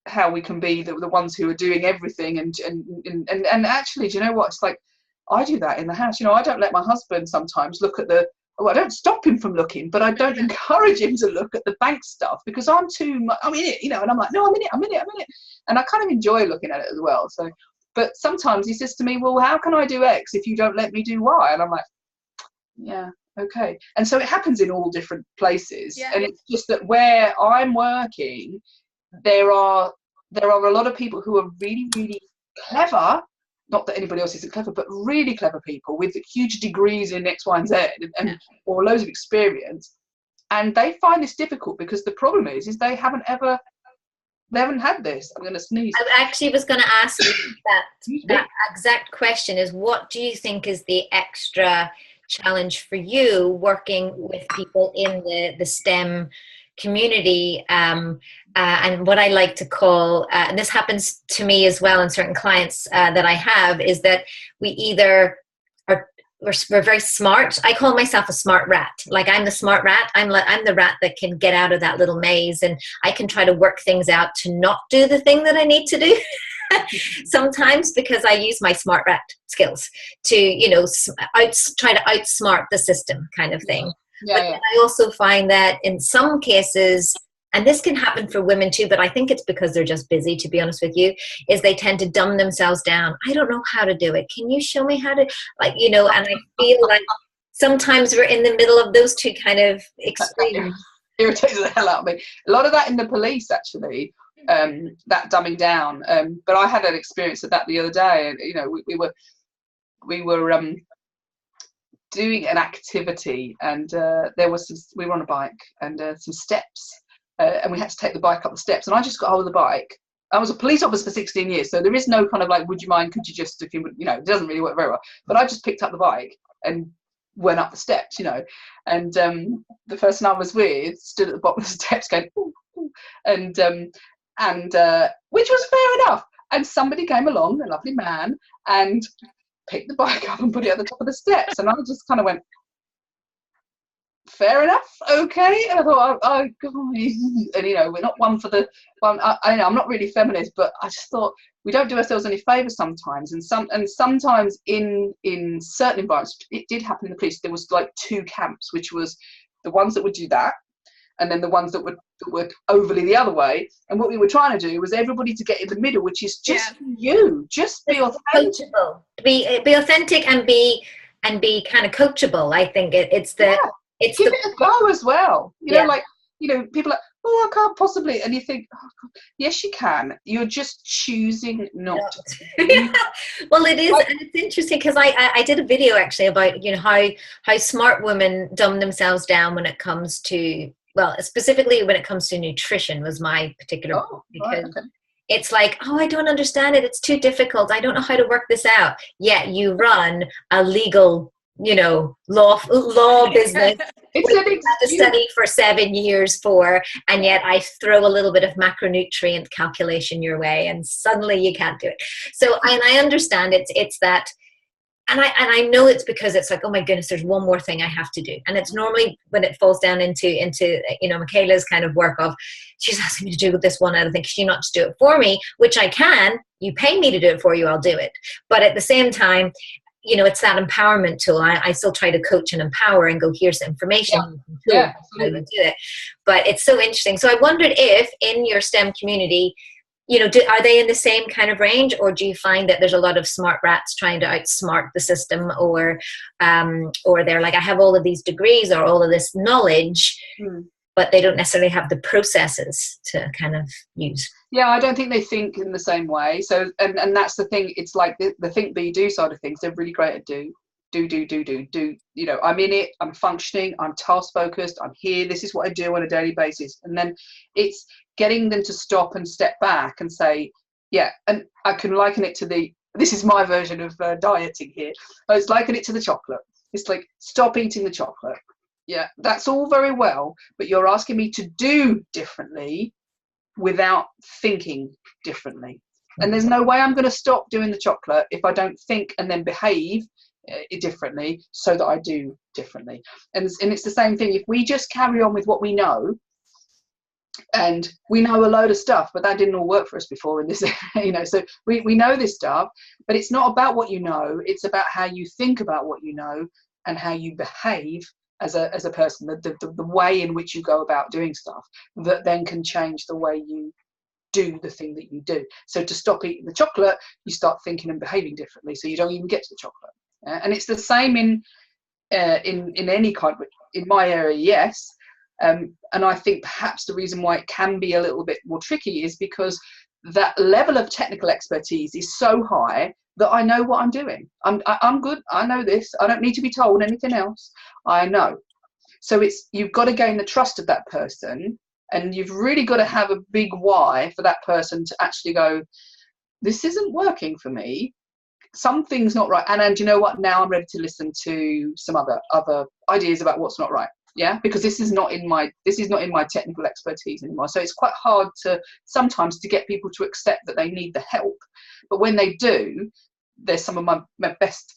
how we can be the ones who are doing everything, and actually, do you know what? It's like, I do that in the house. I don't let my husband sometimes look at I don't stop him from looking, but I don't encourage him to look at the bank stuff because I'm in it, and I'm like, no, I'm in it. And I kind of enjoy looking at it as well. So, but sometimes he says to me, well, how can I do X if you don't let me do Y? And I'm like, yeah, okay. And so it happens in all different places. And it's just that where I'm working, there are there are a lot of people who are really, really clever. Not that anybody else isn't clever, but really clever people with huge degrees in X, Y, and Z, and or loads of experience, and they find this difficult because the problem is they haven't had this. I'm going to sneeze. I actually was going to ask you that exact question. Is what do you think is the extra challenge for you working with people in the STEM community, and what I like to call, and this happens to me as well in certain clients that I have, is that we either we're very smart. I call myself a smart rat. Like, I'm the smart rat. I'm the rat that can get out of that little maze, and I can try to work things out to not do the thing that I need to do. Sometimes, because I use my smart rat skills to, try to outsmart the system kind of thing. Yeah, but I also find that in some cases, and this can happen for women too, but I think it's because they're just busy, to be honest with you, is they tend to dumb themselves down. I don't know how to do it. Can you show me how to, and I feel like sometimes we're in the middle of those two kind of extremes. Irritates the hell out of me. A lot of that in the police, actually, that dumbing down. But I had an experience of that the other day, and we were doing an activity, and we were on a bike, and some steps, and we had to take the bike up the steps, and I just got hold of the bike. I was a police officer for 16 years, so there is no kind of like, would you mind, could you just, if you would, it doesn't really work very well, but I just picked up the bike and went up the steps, and the person I was with stood at the bottom of the steps going, ooh, ooh, and which was fair enough, and somebody came along, a lovely man, and picked the bike up and put it at the top of the steps, and I just kind of went, fair enough, okay. And I thought, oh God, and we're not one for the one. I know I'm not really feminist, but I just thought we don't do ourselves any favours sometimes, and sometimes in certain environments, it did happen in the police. There was like two camps, which was the ones that would do that, and then the ones that were overly the other way. And what we were trying to do was everybody to get in the middle, which is just you, just be authentic. Coachable. Be authentic and be kind of coachable. I think it's the give it a go as well. People are like, oh, I can't possibly, and you think, oh, God, yes, you can. You're just choosing not to. Well, it is, and it's interesting because I did a video actually about how smart women dumb themselves down when it comes to, well, specifically when it comes to nutrition was my particular point, because it's like, oh, I don't understand it. It's too difficult. I don't know how to work this out. Yet you run a legal, law business. It's you had to study for 7 years for, and yet I throw a little bit of macronutrient calculation your way, and suddenly you can't do it. So, and I understand it's that. And I know it's because it's like, oh my goodness, there's one more thing I have to do. And it's normally when it falls down into Michala's kind of work of, she's asking me to do this one other thing. Can you not just do it for me? Which I can. You pay me to do it for you, I'll do it. But at the same time, it's that empowerment tool. I still try to coach and empower and go, here's the information. How to do it. But it's so interesting. So I wondered if in your STEM community, are they in the same kind of range, or do you find that there's a lot of smart rats trying to outsmart the system, or they're like, I have all of these degrees or all of this knowledge, but they don't necessarily have the processes to kind of use? Yeah, I don't think they think in the same way. So, and that's the thing. It's like the think, be, do side of things. They're really great at do. I'm in it. I'm functioning. I'm task focused. I'm here. This is what I do on a daily basis. And then it's getting them to stop and step back and say, yeah. And I can liken it to this is my version of dieting here. I was liken it to the chocolate. It's like, stop eating the chocolate. Yeah, that's all very well, but you're asking me to do differently without thinking differently. And there's no way I'm going to stop doing the chocolate if I don't think and then behave differently so that I do differently. And it's the same thing. If we just carry on with what we know, and we know a load of stuff, but that didn't all work for us before in this, so we know this stuff, but it's not about what you know. It's about how you think about what you know and how you behave as a person, the way in which you go about doing stuff that then can change the way you do the thing that you do. So to stop eating the chocolate, you start thinking and behaving differently, so you don't even get to the chocolate. And it's the same in any kind. In my area, yes. And I think perhaps the reason why it can be a little bit more tricky is because that level of technical expertise is so high that I know what I'm doing. I'm good. I know this. I don't need to be told anything else. I know. So you've got to gain the trust of that person, and you've really got to have a big why for that person to actually go, this isn't working for me. Something's not right. And you know what? Now I'm ready to listen to some other ideas about what's not right. Yeah, because this is not in my technical expertise anymore. So it's quite hard sometimes to get people to accept that they need the help. But when they do, they're some of my best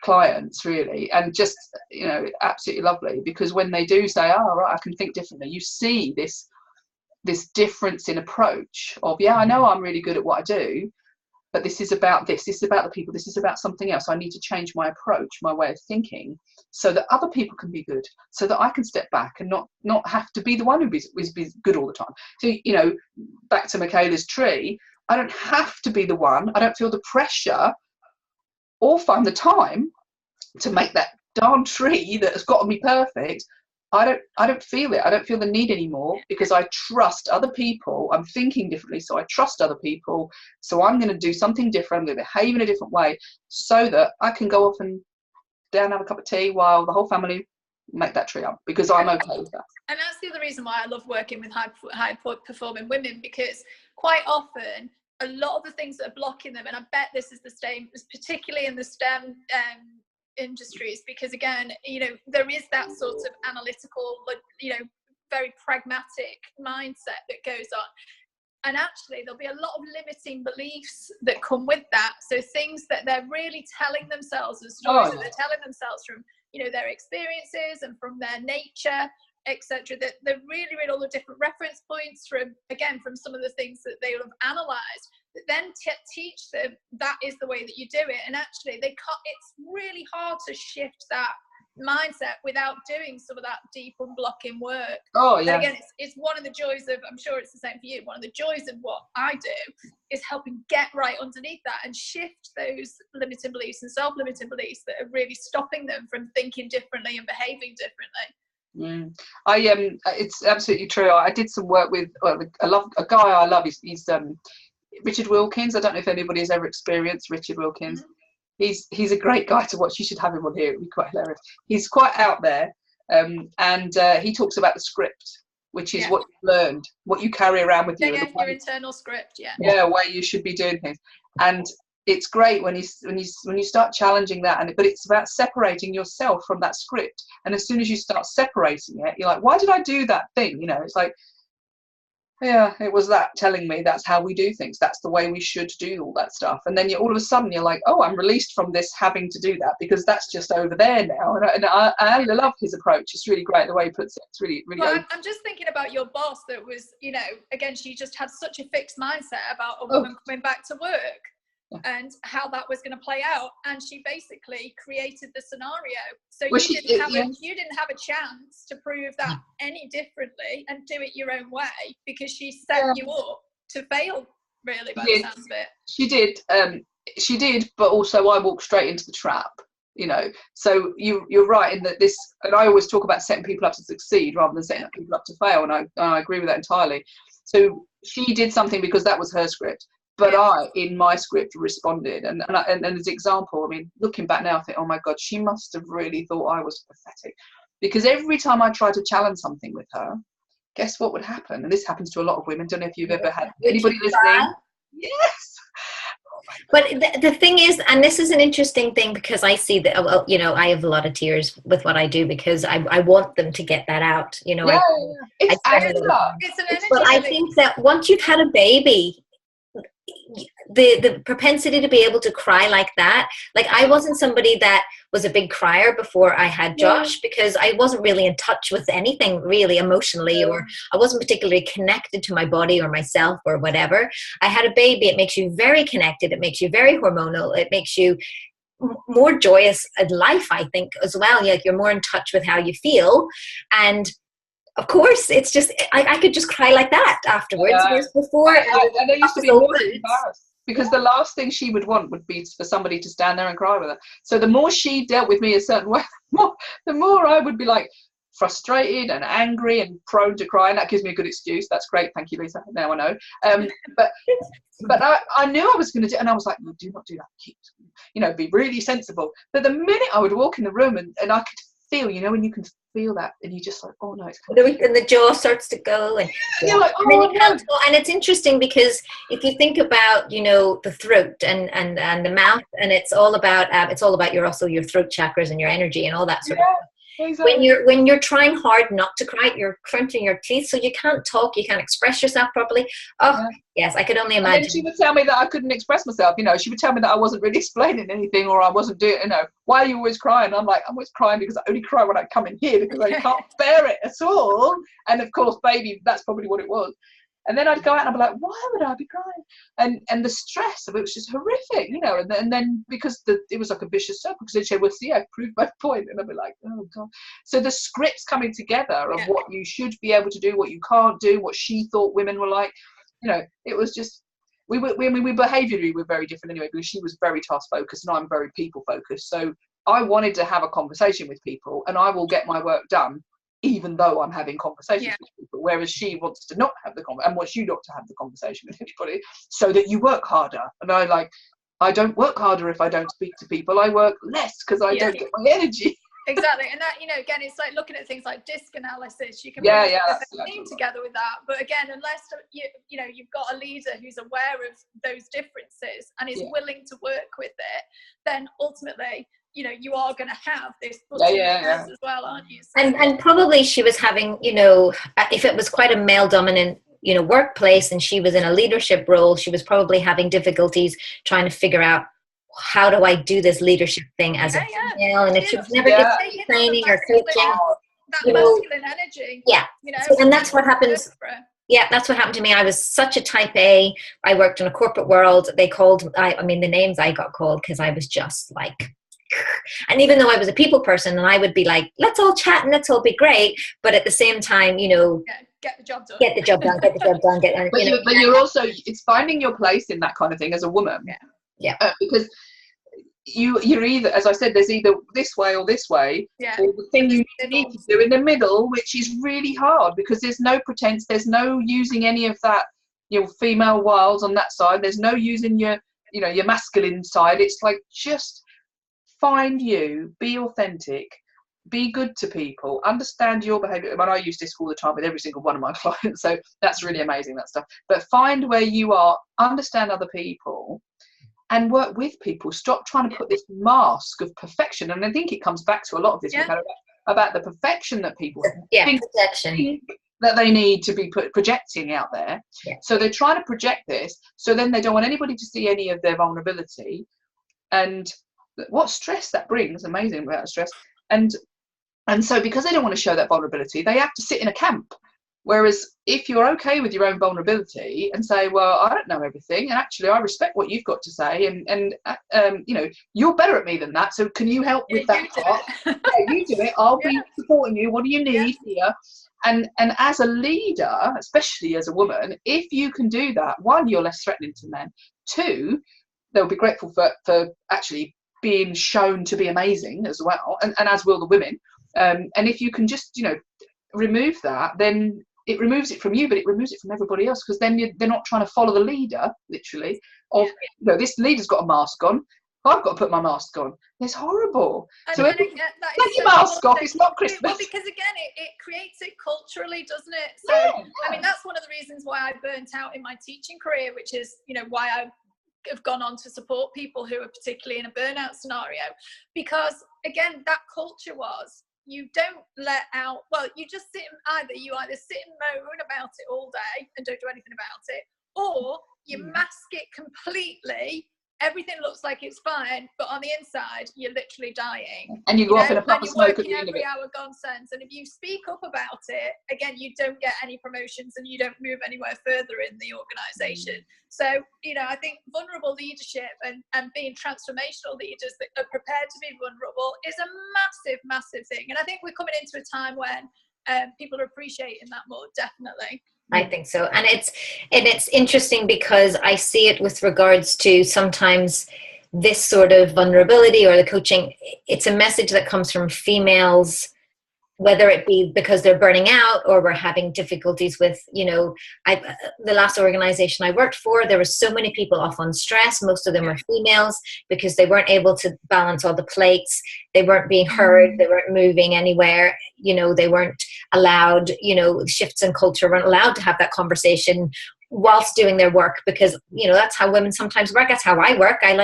clients, really, and just, you know, absolutely lovely, because when they do say, oh right, I can think differently, you see this difference in approach of, yeah, I know I'm really good at what I do, but this is about this is about the people, this is about something else. I need to change my approach, my way of thinking, so that other people can be good, so that I can step back and not have to be the one who is good all the time. So, you know, back to Michala's tree, I don't have to be the one. I don't feel the pressure or find the time to make that darn tree that has got to be perfect. I don't feel it. I don't feel the need anymore, because I trust other people. I'm thinking differently, so I trust other people. So I'm going to do something different. I'm going to behave in a different way, so that I can go off and down have a cup of tea while the whole family make that tree up, because I'm okay with that. And that's the other reason why I love working with high performing women, because quite often a lot of the things that are blocking them, and I bet this is the same, particularly in the STEM industries, because again, you know, there is that sort of analytical, you know, very pragmatic mindset that goes on, and actually there'll be a lot of limiting beliefs that come with that. So things that they're really telling themselves, and stories that they're telling themselves from, you know, their experiences and from their nature, etc., that they're really all the different reference points from some of the things that they will have analysed, that then teach them that is the way that you do it. And actually they can't, it's really hard to shift that mindset without doing some of that deep unblocking work. And again, it's one of the joys of, I'm sure it's the same for you, one of the joys of what I do is helping get right underneath that and shift those limiting beliefs and self-limiting beliefs that are really stopping them from thinking differently and behaving differently. It's absolutely true. I did some work with a guy I love. He's Richard Wilkins. I don't know if anybody has ever experienced Richard Wilkins. He's a great guy to watch. You should have him on here. It'd be quite hilarious. He's quite out there, and he talks about the script, which is what you've learned, what you carry around with you. Your internal script. Where you should be doing things. And it's great when you start challenging that, but it's about separating yourself from that script. And as soon as you start separating it, you're like, why did I do that thing? You know, it's like, yeah, it was that telling me that's how we do things. That's the way we should do all that stuff. And then all of a sudden you're like, oh, I'm released from this having to do that, because that's just over there now. And I love his approach. It's really great the way he puts it. It's really. Well, I'm just thinking about your boss that was, you know, again, she just had such a fixed mindset about a woman coming back to work and how that was going to play out, and she basically created the scenario. So you didn't have a chance to prove that any differently and do it your own way, because she set you up to fail, really, by the sounds of it. She did, but also I walked straight into the trap, you know. So you're right in that this, and I always talk about setting people up to succeed rather than setting people up to fail, and I agree with that entirely. So she did something because that was her script. But I, in my script, responded. And as an example, I mean, looking back now, I think, oh my God, she must have really thought I was pathetic. Because every time I tried to challenge something with her, guess what would happen? And this happens to a lot of women. Don't know if you've ever had anybody listening. Yes. But the thing is, and this is an interesting thing, because I see that, well, you know, I have a lot of tears with what I do, because I want them to get that out. You know, it's an energy. But I think that once you've had a baby, the propensity to be able to cry like that, like I wasn't somebody that was a big crier before I had Josh, because I wasn't really in touch with anything really emotionally, or I wasn't particularly connected to my body or myself or whatever. I had a baby. It makes you very connected. It makes you very hormonal. It makes you more joyous in life, I think, as well. Like you're more in touch with how you feel. And of course, it's just, I could just cry like that afterwards. Whereas before, and I used to be more embarrassed, because the last thing she would want would be for somebody to stand there and cry with her. So the more she dealt with me a certain way, the more I would be like, frustrated and angry and prone to cry, and that gives me a good excuse. That's great, thank you, Lisa. Now I know. But I knew I was going to do, and I was like, no, do not do that. Keep, be really sensible. But the minute I would walk in the room and I could feel, when you can feel that, and you just like, oh no, it's coming. And the jaw starts to go, and you're like, and then you can't talk. And it's interesting because if you think about, the throat and the mouth, and it's all about your throat chakras and your energy and all that sort of stuff. Exactly. When you're trying hard not to cry, you're crunching your teeth, so you can't talk, you can't express yourself properly. Yes, I could only imagine. And then she would tell me that I couldn't express myself. She would tell me that I wasn't really explaining anything, or I wasn't doing. Why are you always crying? I'm like, I'm always crying because I only cry when I come in here because I can't bear it at all. And of course, baby, that's probably what it was. And then I'd go out and I'd be like, why would I be crying? And the stress of it was just horrific, and then because it was like a vicious circle, because they'd say, well, see, I've proved my point. And I'd be like, oh God. So the scripts coming together of what you should be able to do, what you can't do, what she thought women were like, it was just, we behaviourally were very different anyway, because she was very task focused and I'm very people focused. So I wanted to have a conversation with people, and I will get my work done even though I'm having conversations with people, whereas she wants to not have the conversation and wants you not to have the conversation with anybody, so that you work harder. And I don't work harder if I don't speak to people. I work less because I don't get my energy. Exactly. And that, again, it's like looking at things like disc analysis. You can put a team together with that. But again, unless you've got a leader who's aware of those differences and is willing to work with it, then ultimately, you are going to have this as well, aren't you? So, and probably she was having, if it was quite a male dominant, workplace, and she was in a leadership role, she was probably having difficulties trying to figure out, how do I do this leadership thing as a female? And if she was never getting training or coaching, that masculine energy. So, and that's what happens. Yeah, that's what happened to me. I was such a type A. I worked in a corporate world. They called, the names I got called because I was just like, and even though I was a people person, and I would be like, let's all chat and let's all be great, but at the same time, get the job done. Get the job done. But you're also, it's finding your place in that kind of thing as a woman. Because you're either, as I said, there's either this way or this way, or the thing you need to do in the middle, which is really hard because there's no pretense, there's no using any of that, female wiles on that side, there's no using your masculine side. It's like, just find you, be authentic, be good to people, understand your behavior. I mean, I use this all the time with every single one of my clients, so that's really amazing, that stuff. But find where you are, understand other people, and work with people. Stop trying to put this mask of perfection. And I think it comes back to a lot of this about the perfection that people think that they need to be projecting out there. So they're trying to project this, so then they don't want anybody to see any of their vulnerability. And what stress that brings, amazing about stress. And so because they don't want to show that vulnerability, they have to sit in a camp. Whereas if you're okay with your own vulnerability and say, well, I don't know everything, and actually I respect what you've got to say, and you're better at me than that, so can you help with that part? You do it, I'll be supporting you. What do you need here? And as a leader, especially as a woman, if you can do that, one, you're less threatening to men. Two, they'll be grateful for actually being shown to be amazing as well, and as will the women. And if you can just remove that, then it removes it from you, but it removes it from everybody else, because then they're not trying to follow the leader, literally, of this leader's got a mask on, I've got to put my mask on. It's horrible. So take your mask off, it's not Christmas. Well, because again, it creates it culturally, doesn't it? So I mean, that's one of the reasons why I burnt out in my teaching career, which is why I have gone on to support people who are particularly in a burnout scenario, because again, that culture was, you don't let out, you just you either sit and moan about it all day and don't do anything about it, or you mask it completely. Everything looks like it's fine, but on the inside, you're literally dying. And you go off in a puff of smoke at the end of it. Every hour nonsense. And if you speak up about it, again, you don't get any promotions and you don't move anywhere further in the organisation. So, I think vulnerable leadership and being transformational leaders that are prepared to be vulnerable is a massive, massive thing. And I think we're coming into a time when people are appreciating that more, definitely. I think so. And it's interesting because I see it with regards to sometimes this sort of vulnerability or the coaching. It's a message that comes from females whether it be because they're burning out or we're having difficulties with, the last organization I worked for, there were so many people off on stress. Most of them were females because they weren't able to balance all the plates. They weren't being heard. They weren't moving anywhere. They weren't allowed, shifts in culture weren't allowed to have that conversation whilst doing their work, because that's how women sometimes work. That's how I work. I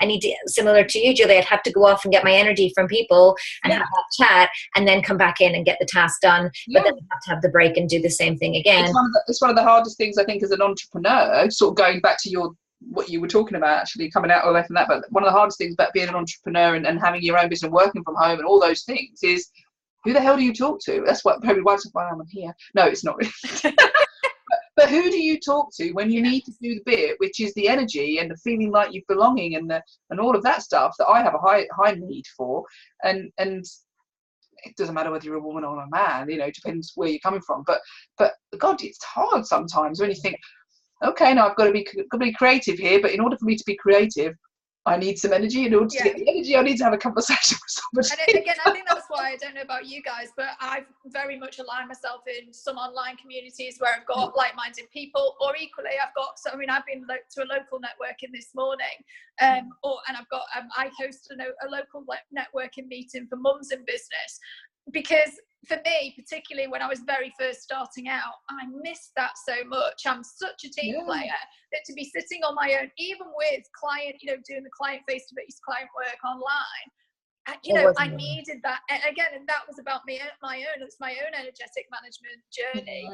need to, similar to you, Julie, I'd have to go off and get my energy from people and have that chat and then come back in and get the task done, but then I have to have the break and do the same thing again. It's one of the hardest things, I think, as an entrepreneur, sort of going back to what you were talking about, actually coming out away from that, but one of the hardest things about being an entrepreneur and having your own business and working from home and all those things is, who the hell do you talk to? That's what probably why I'm here. No, it's not really. But who do you talk to when you need to do the bit, which is the energy and the feeling like you're belonging and all of that stuff that I have a high need for, and it doesn't matter whether you're a woman or a man, it depends where you're coming from. But God, it's hard sometimes when you think, okay, now I've got to be creative here, but in order for me to be creative, I need some energy. In order to get the energy, I need to have a conversation with somebody. And again, I think that's why, I don't know about you guys, but I've very much aligned myself in some online communities where I've got like-minded people, or equally I've been to a local networking this morning, and I've got I host a local networking meeting for mums in business, because for me, particularly when I was very first starting out, I missed that so much. I'm such a team player that to be sitting on my own, even with client, doing the client face-to-face client work online, I needed that. And again, and that was about my own energetic management journey.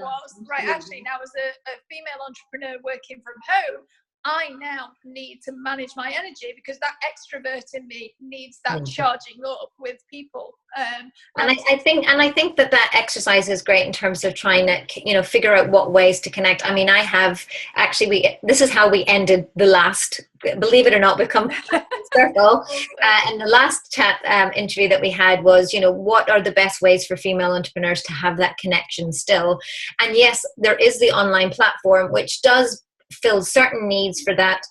Actually, now as a female entrepreneur working from home, I now need to manage my energy, because that extrovert in me needs that charging up with people. And I think that exercise is great in terms of trying to, figure out what ways to connect. I mean, I have actually, this is how we ended the last, believe it or not, we've come circle. And the last chat interview that we had was, what are the best ways for female entrepreneurs to have that connection still? And yes, there is the online platform, which does fill certain needs for that,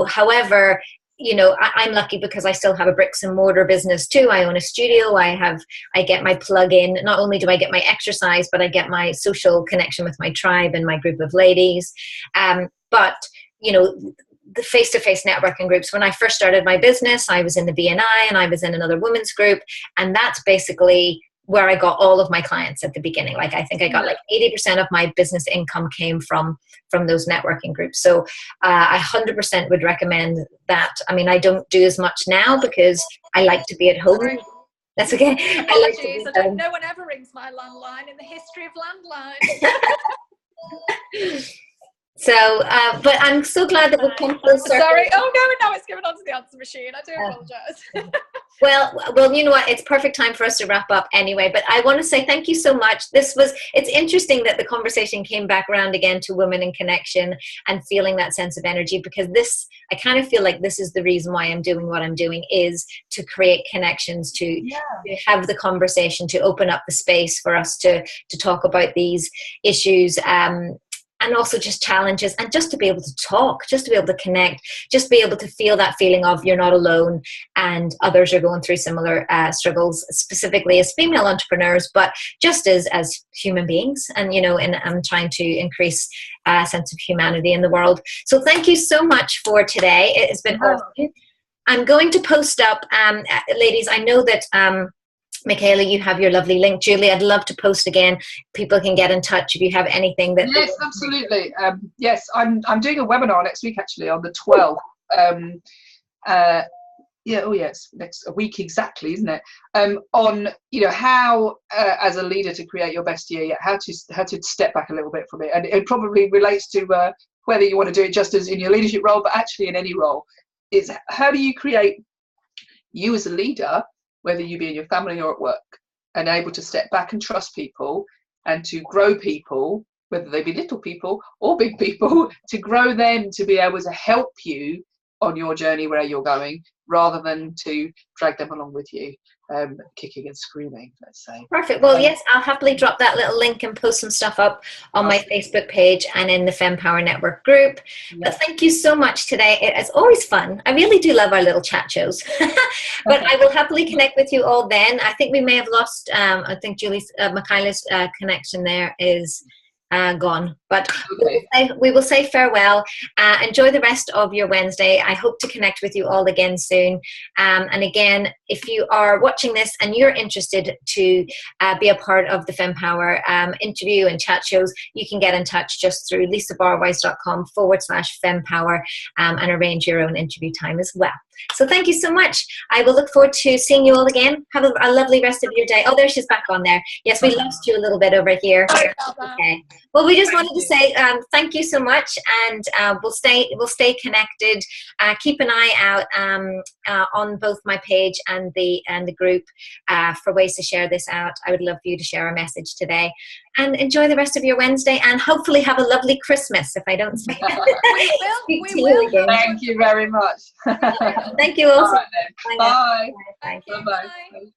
however, I'm lucky because I still have a bricks and mortar business too. I own a studio. I get my plug in. Not only do I get my exercise, but I get my social connection with my tribe and my group of ladies. But the face-to-face networking groups, when I first started my business, I was in the BNI and I was in another women's group, and that's basically where I got all of my clients at the beginning. Like, I think I got 80% of my business income came from those networking groups. So I 100% would recommend that. I mean, I don't do as much now because I like to be at home. Sorry. That's okay. Apologies, no one ever rings my landline in the history of landlines. So, but I'm so glad that we've come full circle. Sorry. Oh no, now it's given on to the answer machine. I do apologise. Well, you know what? It's perfect time for us to wrap up anyway. But I want to say thank you so much. It's interesting that the conversation came back around again to women in connection and feeling that sense of energy, because I kind of feel like this is the reason why I'm doing what I'm doing, is to create connections, to have the conversation, to open up the space for us to talk about these issues. And also just challenges, and just to be able to talk, just to be able to connect, just be able to feel that feeling of you're not alone and others are going through similar struggles, specifically as female entrepreneurs, but just as human beings. And, and I'm trying to increase a sense of humanity in the world. So thank you so much for today. It has been awesome. I'm going to post up, ladies, I know that Michala, you have your lovely link. Julie, I'd love to post again. People can get in touch if you have anything that. Yes, absolutely. Yes, I'm doing a webinar next week, actually, on the 12th. Next a week exactly, isn't it? On how as a leader to create your best year, how to step back a little bit from it, and it probably relates to whether you want to do it just as in your leadership role, but actually in any role. Is how do you create you as a leader, whether you be in your family or at work, and able to step back and trust people and to grow people, whether they be little people or big people, to grow them to be able to help you on your journey where you're going, rather than to drag them along with you. kicking and screaming, let's say. Perfect. Well, yes, I'll happily drop that little link and post some stuff up on my Facebook page and in the Fempower Network group. But thank you so much today. It is always fun. I really do love our little chat shows. But I will happily connect with you all then. I think we may have lost, I think Michala's connection there is gone, but we will say farewell. Enjoy the rest of your Wednesday. I hope to connect with you all again soon. And again, if you are watching this and you're interested to be a part of the Fempower interview and chat shows, you can get in touch just through lisabarwise.com/Fempower and arrange your own interview time as well. So thank you so much. I will look forward to seeing you all again. Have a lovely rest of your day. Oh, there she's back on there. Yes, we lost you a little bit over here. Okay. Well, we just wanted to say thank you so much, and we'll stay connected. Keep an eye out on both my page and the group for ways to share this out. I would love for you to share a message today. And enjoy the rest of your Wednesday, and hopefully have a lovely Christmas, if I don't say we will. Thank you very much. Thank you also. All right, then. Bye. Thank you. Bye-bye.